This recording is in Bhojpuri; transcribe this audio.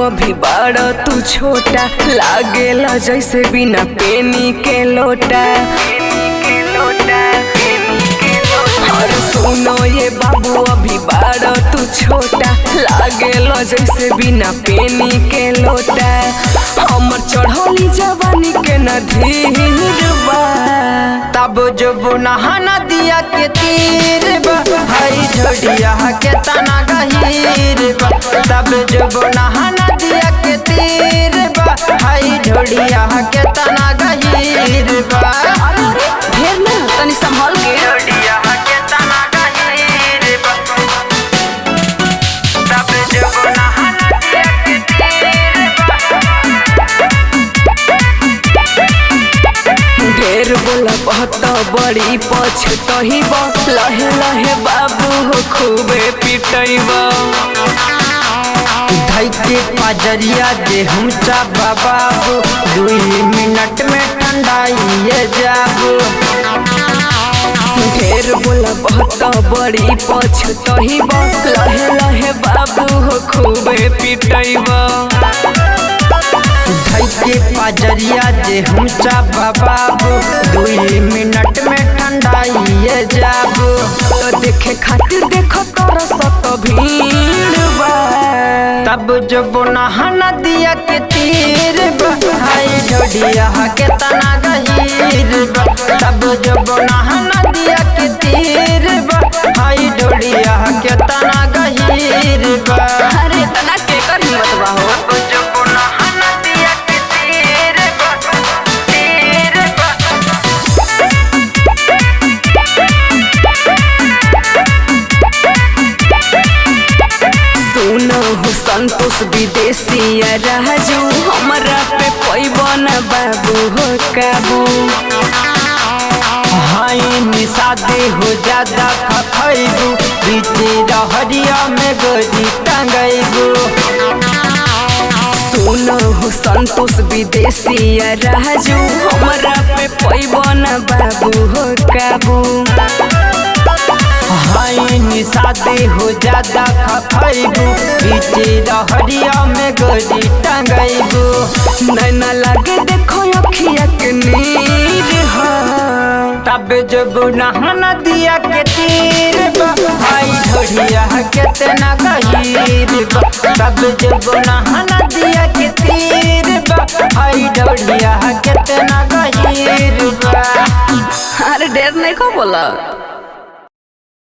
अभी बड़ा तू छोटा, लागेला जैसे बिना पेनी के लोटा। अरे सुनो ये बाबू अभी बड़ा तू छोटा, लागेला जैसे बिना पेनी के लोटा। हमर चढ़ौली जवानी के न धीर बा, तब जब नहाना दिया के तीर बा, हाई झोड़िया के तना गहीर बा। तब जब नहाना दिया के तीर बा, हाई झोड़िया के तना गहीर बा। ढेर ना तनी संभाल के। झोड़िया के तना गहीर बा, तब जब नहाना दिया के तीर बा। ढेर बोला बहुत बड़ी पछतहिब, लहे लहे बाबू हो खूबे पिटैब। धई के पाजरिया दे हम चाबा बाबू, 2 मिनट में ठंडाइए जाबू। ढेर बोला बहुत बड़ी पछतहिब, लहे लहे बाबू हो खूबे पिटैब। धई के पाजरिया दे हम चाबा बाबू, 2 मिनट में ठंडाइए जाबू। तो देखे खातिर देखो तोर सत भीड़ बा, तब जब नहाना दिया के तीर बा, हाई ढोडिया के तना गहीर बा। तब जब नहाना दिया के तीर बा, हाई ढोडिया के तना गहीर बा। अरे तना के कर हिम्मत बा हो। तब जब नहाना दिया के तीर बा, तीर बा। सुनो हो संतोष विदेशी राजू, हमरा पे पैबन बाबू हो काबू। हाई निशादे हो ज्यादा खखैबू, बीचे रहरिया में गोरी टंगैबू। सुनो हो संतोष विदेशी राजू, हमरा पे पैबन बाबू हो काबू। हाई निशादे हो ज्यादा खखैबू, बीचे रहरिया में गोरी टंगैबू। नैना लागे देखो अखिया के नीर हा, तब जब नहाना दिया के तीर बा, हाई ढोड़िया के तना गहीर बा। तब जब नहाना दिया के तीर बा, हाई ढोड़िया के तना गहीर बा। अरे ढेर नहीं को बोला।